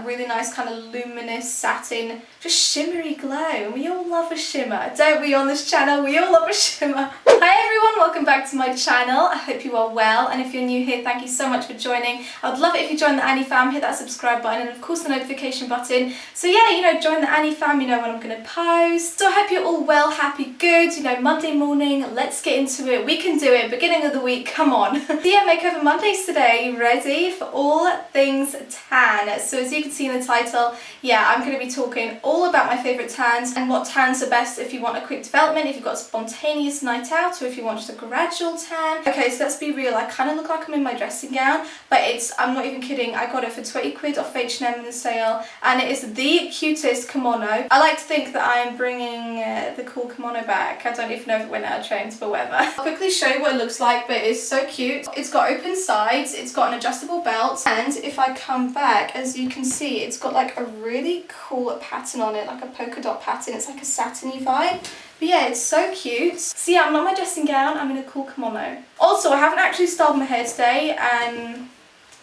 really nice kind of luminous satin, just shimmery glow. And we all love a shimmer, don't we, on this channel? We all love a shimmer. Hi everyone, welcome back to my channel. I hope you are well, and if you're new here, thank you so much for joining. I would love it if you join the Annie fam, hit that subscribe button and of course the notification button. So yeah, you know, join the Annie fam, you know when I'm going to post. So I hope you're all well, happy, good, you know, Monday morning, let's get into it. We can do it, beginning of the week, come on. So yeah, Makeover Mondays today, ready for all things tan. So as you can see in the title, yeah, I'm going to be talking all about my favourite tans and what tans are best if you want a quick development, if you've got a spontaneous night out, or if you want just a gradual tan. Okay, so let's be real, I kind of look like I'm in my dressing gown, but I'm not even kidding, I got it for 20 quid off H&M in the sale, and it is the cutest kimono. I like to think that I am bringing the cool kimono back. I don't even know if it went out of trend, but whatever. I'll quickly show you what it looks like, but it's so cute. It's got open sides, it's got an adjustable belt, and if I come back, as you can see, it's got like a really cool pattern on it, like a polka dot pattern. It's like a satiny vibe. But yeah, it's so cute. So yeah, I'm not in my dressing gown, I'm in a cool kimono. Also, I haven't actually styled my hair today, and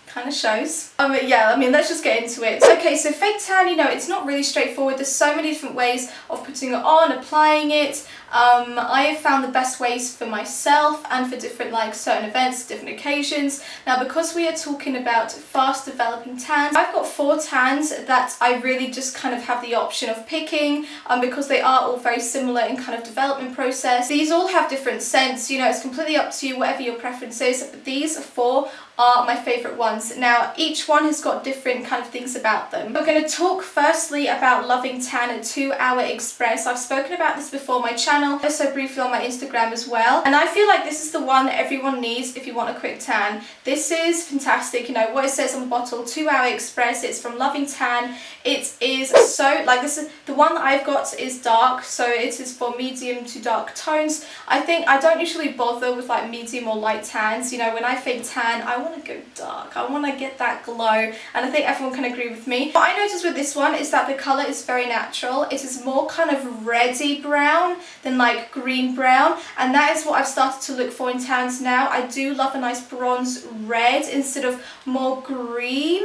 kind of shows. But yeah, I mean, let's just get into it. Okay, so fake tan, you know, it's not really straightforward. There's so many different ways of putting it on, applying it. I have found the best ways for myself and for different, like, certain events, different occasions. Now, because we are talking about fast developing tans, I've got 4 tans that I really just kind of have the option of picking, because they are all very similar in kind of development process. These all have different scents, you know, it's completely up to you, whatever your preference is, but these 4 are my favourite ones. Now, each one has got different kind of things about them. We're going to talk firstly about Loving Tan 2 Hour Express. I've spoken about this before on my channel, also briefly on my Instagram as well, and I feel like this is the one that everyone needs if you want a quick tan. This is fantastic, you know, what it says on the bottle, 2 Hour Express, it's from Loving Tan. It is so, like, this is, the one that I've got is dark, so it is for medium to dark tones. I don't usually bother with like medium or light tans, you know, when I fake tan, I want to go dark, I want to get that glow, and I think everyone can agree with me. What I noticed with this one is that the colour is very natural. It is more kind of reddy brown than like green brown, and that is what I've started to look for in tans now. I do love a nice bronze red instead of more green.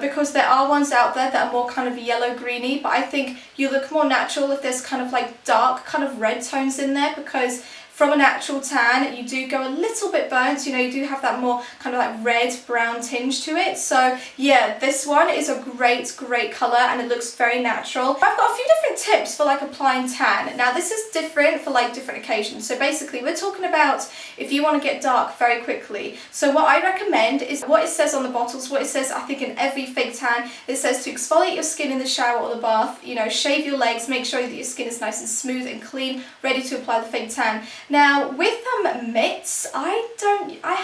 Because there are ones out there that are more kind of yellow greeny, but I think you look more natural if there's kind of like dark kind of red tones in there, because from a natural tan you do go a little bit burnt, you know, you do have that more kind of like red brown tinge to it. So yeah, this one is a great colour and it looks very natural. I've got a few different tips for like applying tan. Now this is different for like different occasions. So basically we're talking about if you want to get dark very quickly. So what I recommend is what it says on the bottles, what it says I think in every fake tan. It says to exfoliate your skin in the shower or the bath, you know, shave your legs, make sure that your skin is nice and smooth and clean, ready to apply the fake tan. Now with mitts, I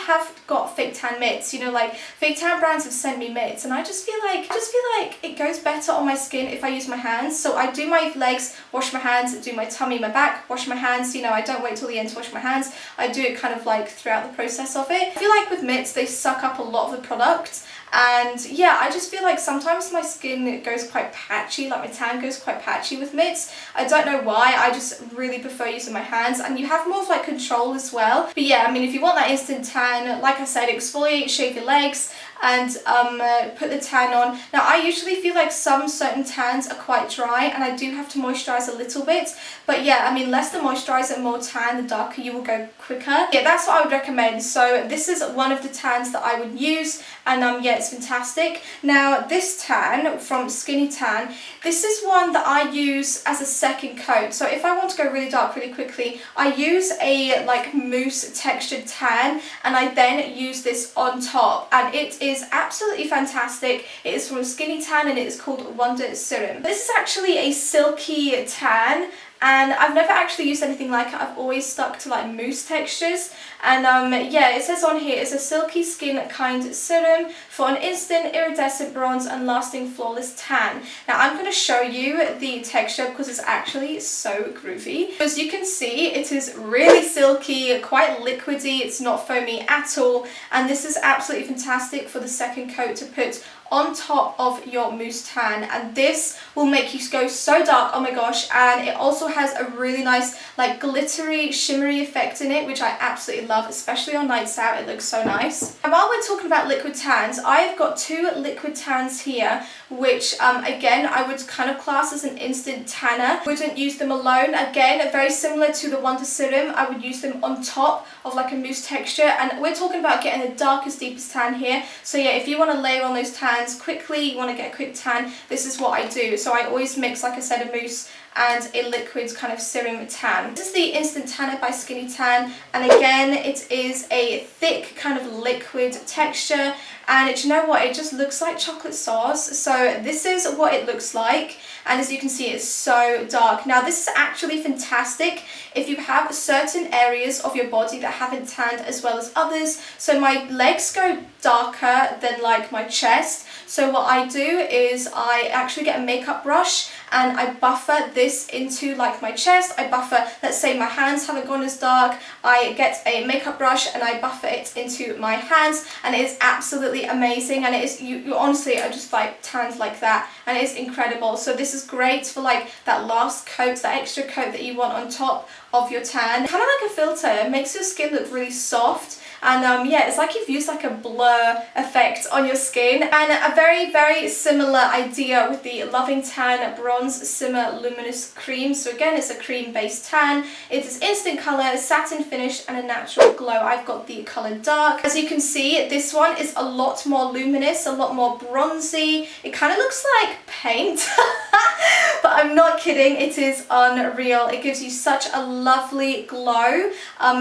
have got fake tan mitts, you know, like fake tan brands have sent me mitts, and I just feel like it goes better on my skin if I use my hands. So I do my legs, wash my hands, do my tummy, my back, wash my hands, you know, I don't wait till the end to wash my hands. I do it kind of like throughout the process of it. I feel like with mitts they suck up a lot of the product, and yeah, I just feel like sometimes my skin goes quite patchy, like my tan goes quite patchy with mitts. I don't know why, I just really prefer using my hands, and you have more of like control as well. But yeah, I mean, if you want that instant tan, like I said, exfoliate, shave your legs, and put the tan on. Now I usually feel like some certain tans are quite dry and I do have to moisturise a little bit, but yeah, I mean, less the moisturiser and more tan, the darker you will go quicker. Yeah, that's what I would recommend. So this is one of the tans that I would use, and yeah, it's fantastic. Now this tan from Skinny Tan, this is one that I use as a second coat. So if I want to go really dark really quickly, I use a like mousse textured tan, and I then use this on top, and it is absolutely fantastic. It is from Skinny Tan and it is called Serum. This is actually a silky tan, and I've never actually used anything like it. I've always stuck to like mousse textures, and yeah, it says on here it's a silky skin kind serum for an instant iridescent bronze and lasting flawless tan. Now I'm going to show you the texture because it's actually so groovy. As you can see, it is really silky, quite liquidy, it's not foamy at all, and this is absolutely fantastic for the second coat to put on top of your mousse tan, and this will make you go so dark, oh my gosh. And it also has a really nice like glittery shimmery effect in it, which I absolutely love, especially on nights out. It looks so nice. And while we're talking about liquid tans, I've got 2 liquid tans here, which again I would kind of class as an instant tanner. Wouldn't use them alone. Again, very similar to the Wonder Serum, I would use them on top of like a mousse texture, and we're talking about getting the darkest, deepest tan here. So yeah, if you want to layer on those tans quickly, you want to get a quick tan, this is what I do. So I always mix, like I said, a mousse and a liquid kind of serum tan. This is the Instant Tanner by Skinny Tan, and again it is a thick kind of liquid texture, and you know what, it just looks like chocolate sauce. So this is what it looks like, and as you can see, it's so dark. Now this is actually fantastic if you have certain areas of your body that haven't tanned as well as others. So my legs go darker than like my chest, so what I do is I actually get a makeup brush and I buffer this into like my chest. I buffer, let's say my hands haven't gone as dark, I get a makeup brush and I buffer it into my hands, and it is absolutely amazing. And it is, you honestly are just like tanned like that, and it is incredible. So this is great for like that last coat, that extra coat that you want on top of your tan. Kind of like a filter, it makes your skin look really soft. And yeah, it's like you've used like a blur effect on your skin. And a very, very similar idea with the Loving Tan Bronze Shimmer Luminous Cream. So again, it's a cream-based tan. It is instant colour, satin finish, and a natural glow. I've got the colour dark. As you can see, this one is a lot more luminous, a lot more bronzy. It kind of looks like paint. But I'm not kidding, it is unreal. It gives you such a lovely glow.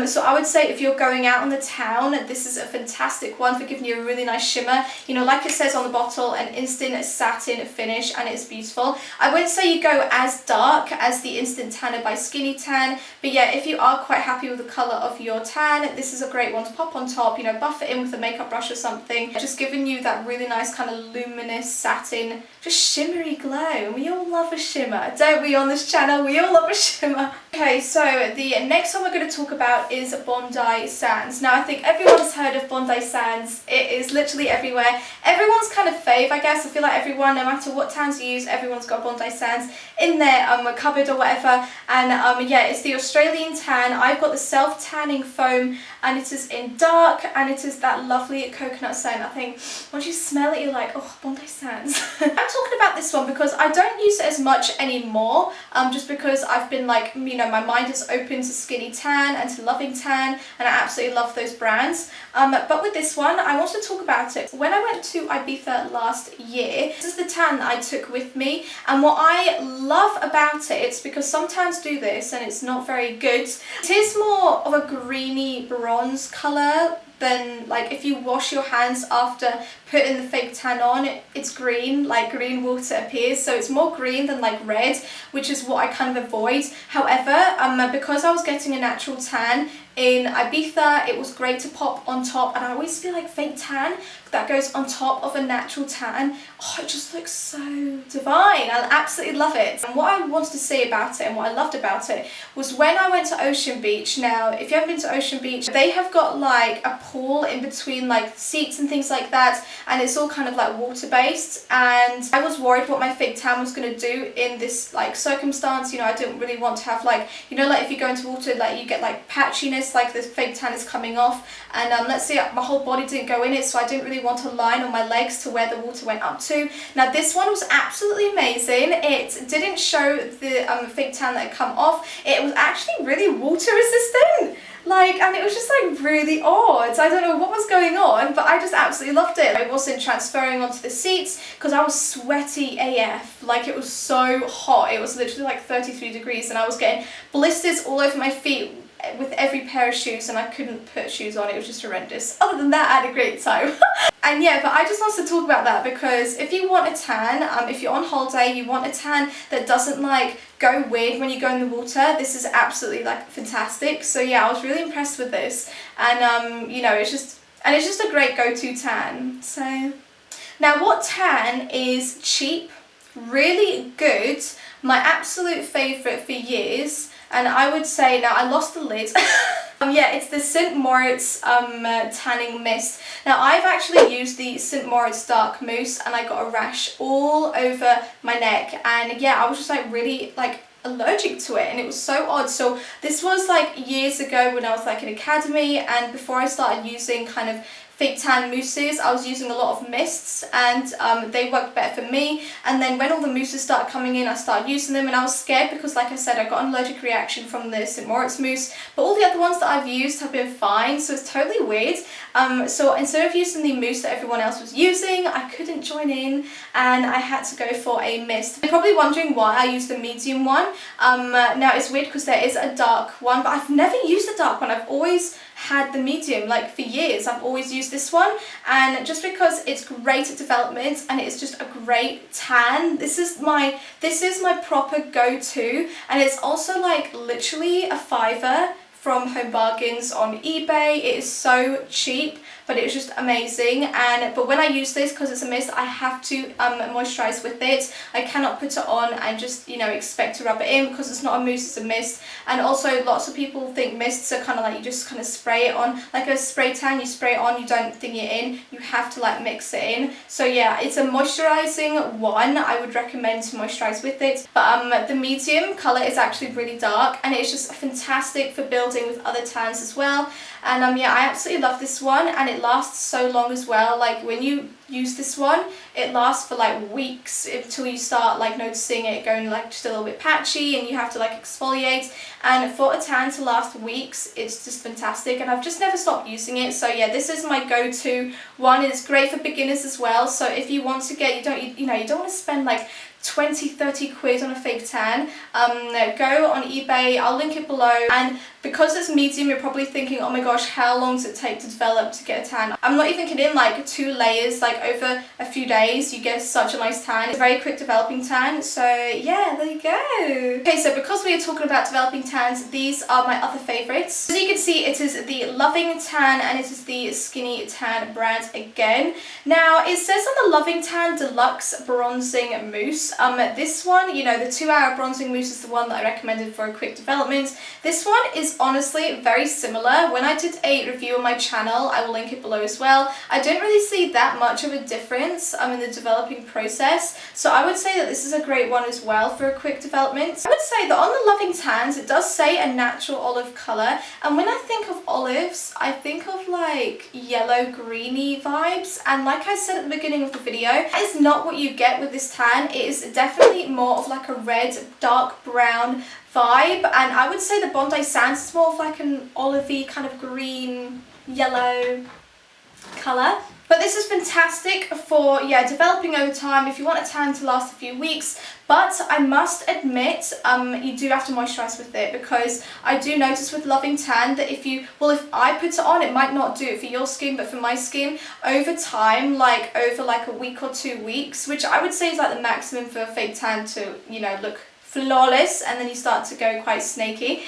So I would say if you're going out on the town, this is a fantastic one for giving you a really nice shimmer. You know, like it says on the bottle, an instant satin finish, and it's beautiful. I wouldn't say you go as dark as the Instant Tanner by Skinny Tan, but yeah, if you are quite happy with the colour of your tan, this is a great one to pop on top, you know, buff it in with a makeup brush or something. Just giving you that really nice kind of luminous satin, just shimmery glow. We all love a shimmer, don't we, on this channel? We all love a shimmer. Okay, so the next one we're going to talk about is Bondi Sands. Now I think everyone's heard of Bondi Sands. It is literally everywhere. Everyone's kind of fave, I guess. I feel like everyone, no matter what tans you use, everyone's got Bondi Sands in their cupboard or whatever. And yeah, it's the Australian tan. I've got the self-tanning foam, and it is in dark, and it is that lovely coconut scent. I think once you smell it, you're like, oh, Bondi Sands. I'm talking about this one because I don't use it as much anymore, just because I've been like, you know, my mind is open to Skinny Tan and to Loving Tan, and I absolutely love those brands. But with this one, I want to talk about it. When I went to Ibiza last year, this is the tan that I took with me, and what I love about it, it's because some tans do this and it's not very good. It is more of a greeny bronze colour than like if you wash your hands after putting the fake tan on, it's green, like green water appears, so it's more green than like red, which is what I kind of avoid. However, because I was getting a natural tan in Ibiza, it was great to pop on top, and I always feel like fake tan that goes on top of a natural tan, oh, it just looks so divine. I absolutely love it. And what I wanted to say about it and what I loved about it was when I went to Ocean Beach. Now, if you haven't been to Ocean Beach, they have got like a pool in between like seats and things like that, and it's all kind of like water based, and I was worried what my fake tan was going to do in this like circumstance. You know, I didn't really want to have like, you know, like if you go into water, like you get like patchiness, like this fake tan is coming off, and let's say my whole body didn't go in it, so I didn't really want a line on my legs to where the water went up to. Now this one was absolutely amazing. It didn't show the fake tan that had come off. It was actually really water resistant. Like, and it was just like really odd. I don't know what was going on, but I just absolutely loved it. I wasn't transferring onto the seats because I was sweaty AF. Like, it was so hot. It was literally like 33 degrees, and I was getting blisters all over my feet with every pair of shoes, and I couldn't put shoes on. It was just horrendous. Other than that, I had a great time. And yeah, but I just wanted to talk about that because if you want a tan, if you're on holiday, you want a tan that doesn't like go weird when you go in the water, this is absolutely like fantastic. So yeah, I was really impressed with this, and you know, it's just a great go-to tan. So now, what tan is cheap, really good, my absolute favourite for years, and I would say, now I lost the lid. Yeah, it's the St. Moritz tanning mist. Now I've actually used the St. Moritz dark mousse and I got a rash all over my neck, and yeah, I was just like really like allergic to it, and it was so odd. So this was like years ago when I was like in academy, and before I started using kind of fake tan mousses, I was using a lot of mists, and they worked better for me. And then when all the mousses started coming in, I started using them, and I was scared because, like I said, I got an allergic reaction from the St. Moritz mousse, but all the other ones that I've used have been fine, so it's totally weird. So instead of using the mousse that everyone else was using, I couldn't join in and I had to go for a mist. You're probably wondering why I used the medium one. Now it's weird because there is a dark one, but I've never used the dark one. I've always had the medium, like for years. I've always used this one, and just because it's great at development and it's just a great tan, this is my proper go-to, and it's also like literally a $5 from Home Bargains on eBay. It is so cheap, but it was just amazing. But when I use this, because it's a mist, I have to moisturize with it. I cannot put it on and just, you know, expect to rub it in, because it's not a mousse, it's a mist. And also lots of people think mists are kind of like you just kind of spray it on, like a spray tan, you spray it on, you don't thing it in, you have to like mix it in. So yeah, it's a moisturizing one. I would recommend to moisturize with it. But the medium color is actually really dark, and it's just fantastic for building with other tans as well. And yeah, I absolutely love this one, and it lasts so long as well. Like when you use this one, it lasts for like weeks until you start like noticing it going like just a little bit patchy, and you have to like exfoliate. And for a tan to last weeks, it's just fantastic, and I've just never stopped using it. So yeah, this is my go-to one. It's great for beginners as well. So if you want to get, you don't want to spend like 20-30 quid on a fake tan, go on eBay, I'll link it below. And because it's medium, you're probably thinking, oh my gosh, how long does it take to develop to get a tan? I'm not even kidding, like 2 layers, like over a few days, you get such a nice tan. It's a very quick developing tan, so yeah, there you go. Okay, so because we are talking about developing tans, these are my other favorites. As you can see, it is the Loving Tan, and it is the Skinny Tan brand again. Now, it says on the Loving Tan Deluxe Bronzing Mousse. This one, you know, the 2-hour bronzing mousse is the one that I recommended for a quick development. This one is honestly very similar. When I did a review on my channel, I will link it below as well, I didn't really see that much of a difference in the developing process. So I would say that this is a great one as well for a quick development. I would say that on the Loving Tans, it does say a natural olive colour, and when I think of olives, I think of like yellow greeny vibes, and like I said at the beginning of the video, that is not what you get with this tan. It is definitely more of like a red, dark brown vibe, and I would say the Bondi Sands is more of like an olivey kind of green, yellow colour. But this is fantastic for, yeah, developing over time if you want a tan to last a few weeks. But I must admit, you do have to moisturise with it, because I do notice with Loving Tan that if I put it on, it might not do it for your skin, but for my skin, over time, like over like a week or 2 weeks, which I would say is like the maximum for a fake tan to, you know, look flawless, and then you start to go quite snaky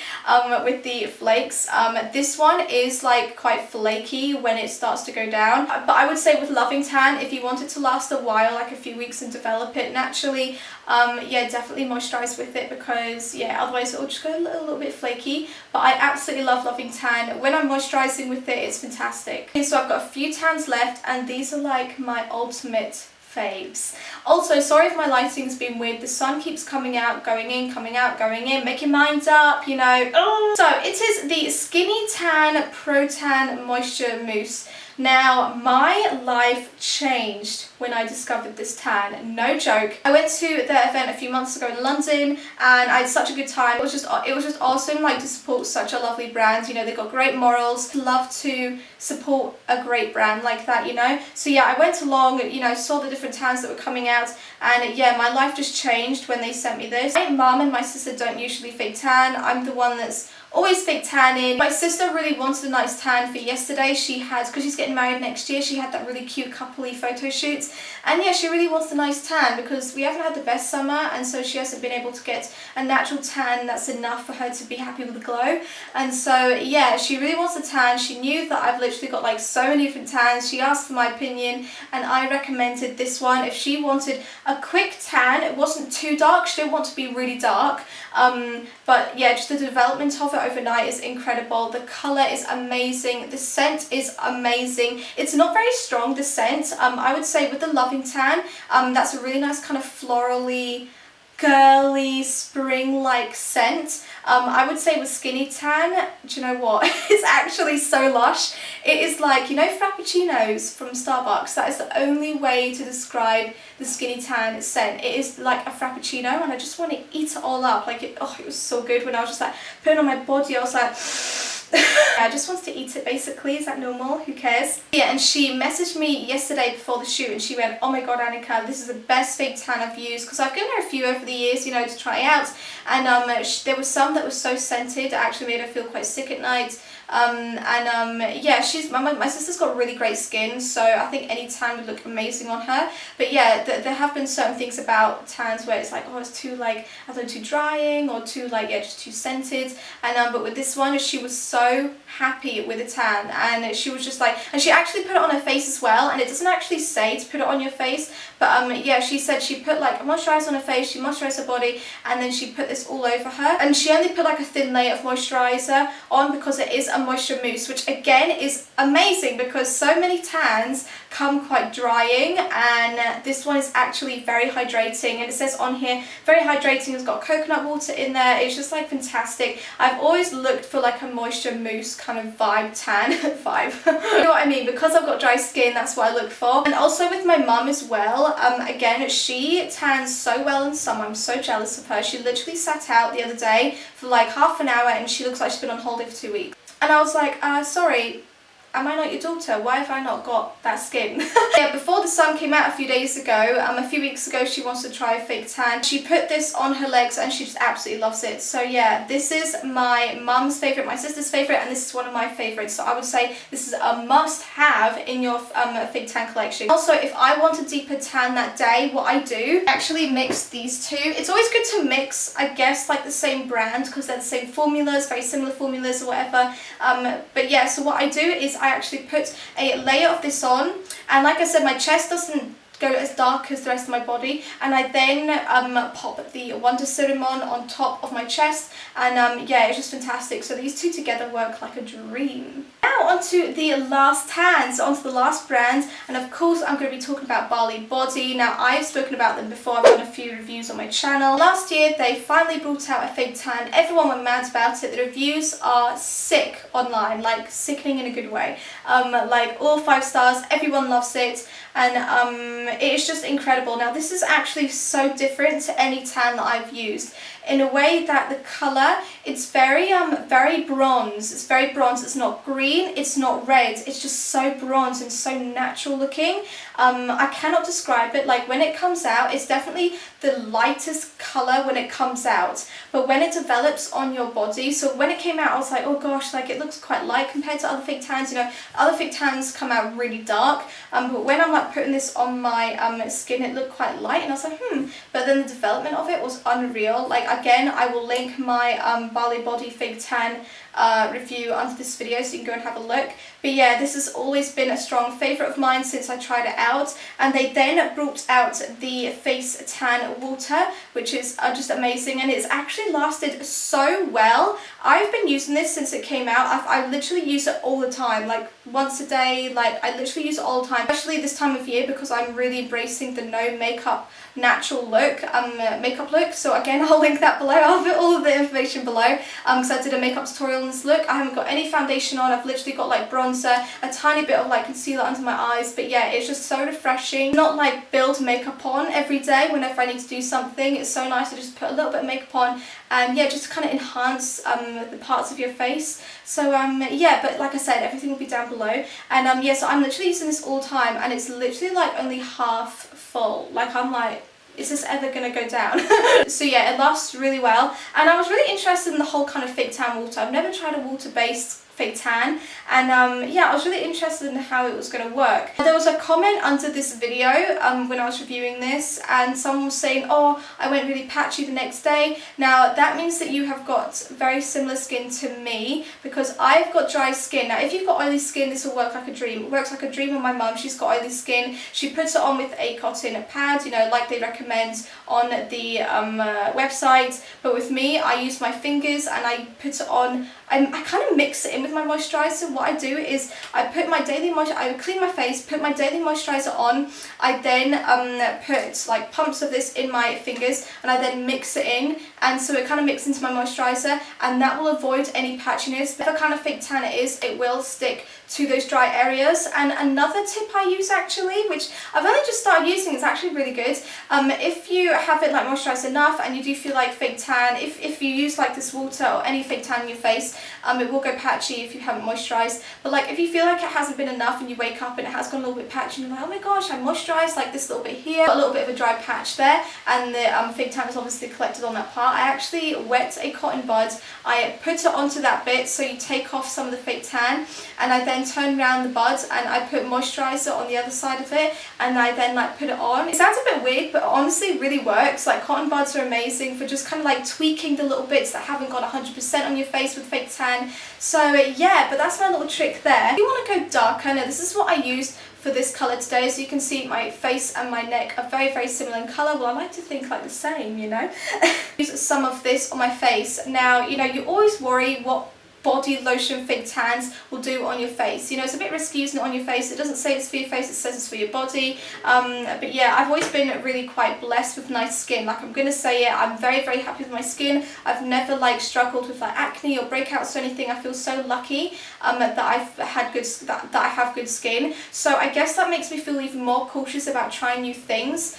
with the flakes. This one is like quite flaky when it starts to go down, but I would say with Loving Tan, if you want it to last a while, like a few weeks, and develop it naturally, yeah, definitely moisturize with it, because yeah, otherwise it will just go a little bit flaky. But I absolutely love Loving Tan. When I'm moisturizing with it, it's fantastic. Okay, so I've got a few tans left, and these are like my ultimate faves. Also, sorry if my lighting's been weird. The sun keeps coming out, going in, coming out, going in. Make your mind up, you know. Oh. So it is the Skinny Tan Proton Moisture Mousse. Now, my life changed when I discovered this tan, no joke. I went to the event a few months ago in London, and I had such a good time. It was just awesome, like, to support such a lovely brand. You know, they've got great morals. Love to support a great brand like that, you know. So yeah, I went along, you know, saw the different tans that were coming out, and yeah, my life just changed when they sent me this. My mum and my sister don't usually fake tan. I'm the one that's always fake tanning. My sister really wanted a nice tan for yesterday. She had, because she's getting married next year, she had that really cute coupley photo shoots, and yeah, she really wants a nice tan because we haven't had the best summer, and so she hasn't been able to get a natural tan that's enough for her to be happy with the glow. And so yeah, she really wants a tan. She knew that I've literally got like so many different tans. She asked for my opinion, and I recommended this one. If she wanted a quick tan, it wasn't too dark, she didn't want to be really dark, but yeah, just the development of it overnight is incredible. The colour is amazing. The scent is amazing. It's not very strong, the scent. I would say with the Loving Tan, that's a really nice kind of florally, girly, spring-like scent. I would say with Skinny Tan, do you know what? It's actually so lush. It is like, you know, Frappuccinos from Starbucks. That is the only way to describe the Skinny Tan scent. It is like a Frappuccino, and I just want to eat it all up. Like, it was so good when I was just like putting it on my body. I was like, I just wanted to eat it basically. Is that normal? Who cares? Yeah, and she messaged me yesterday before the shoot and she went, oh my god, Anneka, this is the best fake tan I've used, because I've given her a few over the years, you know, to try out, and there was some that was so scented it actually made her feel quite sick at night. Yeah, she's my sister's got really great skin, so I think any tan would look amazing on her. But yeah, there have been certain things about tans where it's like, oh, it's too like, I don't know, too drying or too like, yeah, just too scented. And but with this one, she was so happy with the tan, and she was just like, and she actually put it on her face as well, and it doesn't actually say to put it on your face, but yeah, she said she put like a moisturiser on her face, she moisturised her body, and then she put this all over her, and she only put like a thin layer of moisturiser on because it is a moisture mousse, which again is amazing because so many tans come quite drying, and this one is actually very hydrating, and it says on here very hydrating. It's got coconut water in there. It's just like fantastic. I've always looked for like a moisture mousse kind of vibe tan vibe. You know what I mean? Because I've got dry skin, that's what I look for. And also with my mum as well, again, she tans so well in summer. I'm so jealous of her. She literally sat out the other day for like half an hour and she looks like she's been on holiday for 2 weeks. And I was like, sorry, am I not your daughter? Why have I not got that skin? Yeah, before the sun came out a few days ago, a few weeks ago, she wants to try a fake tan. She put this on her legs and she just absolutely loves it. So yeah, this is my mum's favourite, my sister's favourite, and this is one of my favourites. So I would say this is a must-have in your fake tan collection. Also, if I want a deeper tan that day, what I do, actually mix these two. It's always good to mix, I guess, like the same brand, because they're the same formulas, very similar formulas or whatever. But yeah, so what I do is I actually put a layer of this on, and like I said, my chest doesn't go as dark as the rest of my body, and I then pop the Wonder Serum on top of my chest, and yeah, it's just fantastic. So these two together work like a dream. Now onto the last tans, onto the last brand, and of course I'm going to be talking about Bondi. Now I've spoken about them before, I've done a few reviews on my channel. Last year they finally brought out a fake tan, everyone went mad about it. The reviews are sick online, like sickening in a good way, like all 5 stars, everyone loves it, and it is just incredible. Now this is actually so different to any tan that I've used, in a way that the colour, it's very bronze. It's very bronze. It's not green, it's not red, it's just so bronze and so natural looking. I cannot describe it. Like when it comes out, it's definitely the lightest colour when it comes out, but when it develops on your body, so when it came out I was like, oh gosh, like it looks quite light compared to other fake tans. You know, other fake tans come out really dark, but when I'm like putting this on my skin, it looked quite light, and I was like, but then the development of it was unreal. Like again, I will link my Bondi fake tan review under this video so you can go and have a look. But yeah, this has always been a strong favourite of mine since I tried it out, and they then brought out the face tan water, which is just amazing, and it's actually lasted so well. I've been using this since it came out. I literally use it all the time, like once a day. Like I literally use it all the time, especially this time of year, because I'm really embracing the no makeup natural look, makeup look. So again, I'll link that below. I'll put all of the information below, because I did a makeup tutorial on this look. I haven't got any foundation on. I've literally got like bronzer, a tiny bit of like concealer under my eyes, but yeah, it's just so refreshing. Not like build makeup on every day whenever I need to do something. It's so nice to just put a little bit of makeup on, and yeah, just to kind of enhance the parts of your face. So yeah, but like I said, everything will be down below, and yeah, so I'm literally using this all the time, and it's literally like only half full. Like I'm like, is this ever gonna go down? So yeah, it lasts really well, and I was really interested in the whole kind of fake tan water. I've never tried a water-based fake tan, and yeah, I was really interested in how it was going to work. There was a comment under this video when I was reviewing this, and someone was saying, oh, I went really patchy the next day. Now that means that you have got very similar skin to me, because I've got dry skin. Now if you've got oily skin, this will work like a dream. It works like a dream on my mum. She's got oily skin. She puts it on with a cotton pad, you know, like they recommend on the website, but with me, I use my fingers and I put it on. I kind of mix it in with my moisturiser. What I do is I put my daily moisturiser, I clean my face, put my daily moisturiser on, I then put like pumps of this in my fingers, and I then mix it in, and so it kind of mixes into my moisturiser, and that will avoid any patchiness. Whatever kind of fake tan it is, it will stick to those dry areas. And another tip I use actually, which I've only just started using, is actually really good. If you haven't like moisturised enough and you do feel like fake tan, if you use like this water or any fake tan in your face, it will go patchy if you haven't moisturised. But like if you feel like it hasn't been enough and you wake up and it has gone a little bit patchy and you're like, oh my gosh, I moisturised like this little bit here, a little bit of a dry patch there, and the fake tan is obviously collected on that part, I actually wet a cotton bud, I put it onto that bit, so you take off some of the fake tan, and I then turn around the bud and I put moisturiser on the other side of it, and I then like put it on. It sounds a bit weird, but honestly it really works. Like cotton buds are amazing for just kind of like tweaking the little bits that haven't got 100% on your face with fake tan. So yeah, but that's my little trick there. If you want to go darker, now this is what I used for this colour today. As you can see, my face and my neck are very, very similar in colour. Well, I like to think like the same, you know. Use some of this on my face. Now, you know, you always worry what body lotion fake tans will do on your face. You know, it's a bit risky using it on your face. It doesn't say it's for your face, it says it's for your body. But yeah, I've always been really quite blessed with nice skin. Like, I'm gonna say it, I'm very, very happy with my skin. I've never like struggled with like acne or breakouts or anything. I feel so lucky that I've had good that I have good skin. So I guess that makes me feel even more cautious about trying new things,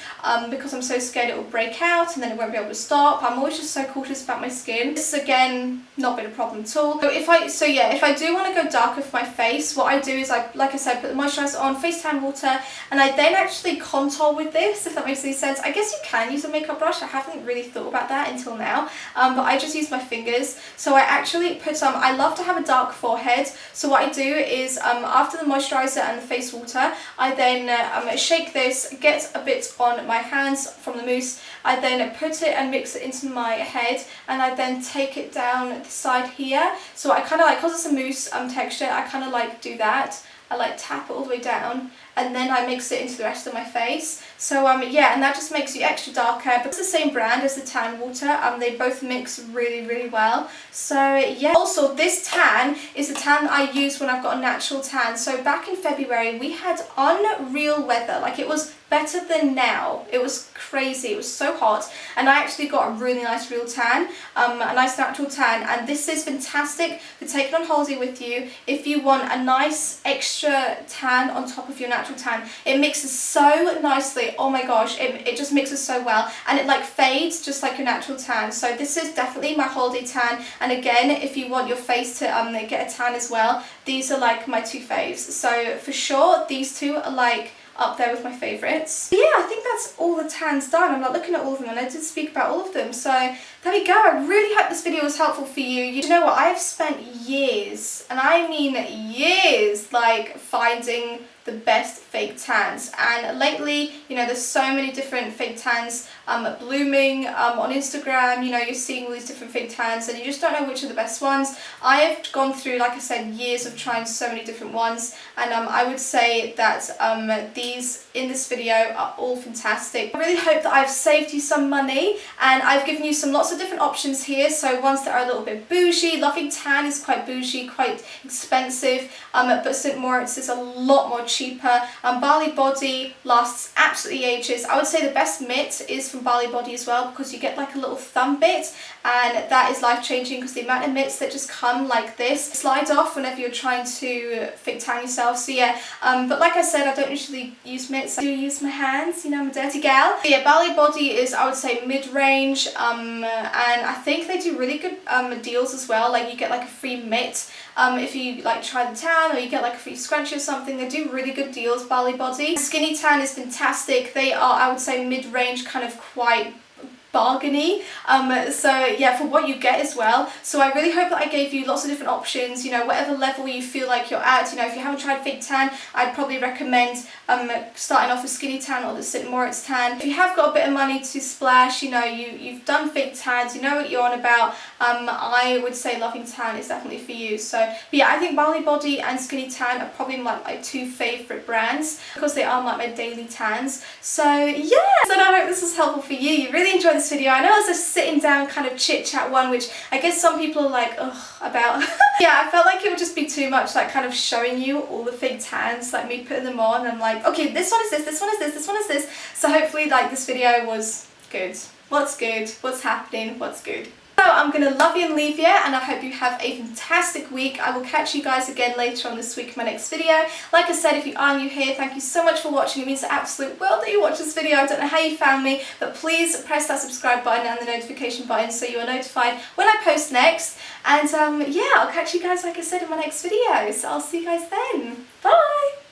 because I'm so scared it will break out and then it won't be able to stop. I'm always just so cautious about my skin. This is again not been a problem at all. If I do want to go darker for my face, what I do is like I said, put the moisturiser on, face tan water, and I then actually contour with this, if that makes any sense. I guess you can use a makeup brush. I haven't really thought about that until now, but I just use my fingers. So I actually put some, I love to have a dark forehead, so what I do is after the moisturiser and the face water, I then shake this, get a bit on my hands from the mousse, I then put it and mix it into my head, and I then take it down the side here. So I kind of like, because it's a mousse texture, I kind of like do that. I like tap it all the way down, and then I mix it into the rest of my face. So yeah, and that just makes you extra darker, but it's the same brand as the tan water. They both mix really, really well. So yeah. Also, this tan is the tan I use when I've got a natural tan. So back in February, we had unreal weather. Like, it was better than now. It was crazy. It was so hot, and I actually got a really nice real tan, a nice natural tan, and this is fantastic for taking on holiday with you if you want a nice extra tan on top of your natural tan. It mixes so nicely. Oh my gosh, it just mixes so well, and it like fades just like a natural tan. So this is definitely my holiday tan, and again, if you want your face to get a tan as well, these are like my two faves. So for sure, these two are like up there with my favourites. Yeah, I think that's all the tans done. I'm not looking at all of them, and I did speak about all of them. So there we go. I really hope this video was helpful for you. You know what? I have spent years, and I mean years, like finding the best fake tans, and lately, you know, there's so many different fake tans blooming on Instagram. You know, you're seeing all these different fake tans, and you just don't know which are the best ones. I have gone through, like I said, years of trying so many different ones, and I would say that these in this video are all fantastic. I really hope that I've saved you some money, and I've given you lots of different options here. So ones that are a little bit bougie. Loving Tan is quite bougie, quite expensive, but St. Moritz is a lot more cheaper. Bali Body lasts absolutely ages. I would say the best mitt is from Bali Body as well, because you get like a little thumb bit, and that is life-changing because the amount of mitts that just come like this slide off whenever you're trying to fake tan yourself. So yeah, but like I said, I don't usually use mitts. I do use my hands, you know, I'm a dirty gal. But yeah, Bali Body is, I would say, mid-range, and I think they do really good deals as well. Like, you get like a free mitt if you like try the tan, or you get like a free scrunchie or something. They do really good deals, Bali Body. Skinny Tan is fantastic. They are, I would say, mid-range, kind of quite bargainy, so yeah, for what you get as well. So I really hope that I gave you lots of different options, you know, whatever level you feel like you're at. You know, if you haven't tried fake tan, I'd probably recommend starting off with skinny tan or the St. Moritz tan. If you have got a bit of money to splash, you know, you've done fake tans, you know what you're on about, I would say Loving Tan is definitely for you. So, but yeah, I think Bali Body and Skinny Tan are probably my two favourite brands because they are like my daily tans. So yeah, so I hope this was helpful for you. You really enjoyed this video. I know it was a sitting down kind of chit chat one, which I guess some people are like, ugh, about. Yeah, I felt like it would just be too much, like kind of showing you all the fake tans, like me putting them on. I'm like, okay, this one is this, this one is this, this one is this. So hopefully like this video was good. What's good? What's happening? What's good? So I'm going to love you and leave you, and I hope you have a fantastic week. I will catch you guys again later on this week in my next video. Like I said, if you are new here, thank you so much for watching. It means the absolute world that you watch this video. I don't know how you found me, but please press that subscribe button and the notification button so you are notified when I post next. And yeah, I'll catch you guys, like I said, in my next video. So I'll see you guys then. Bye!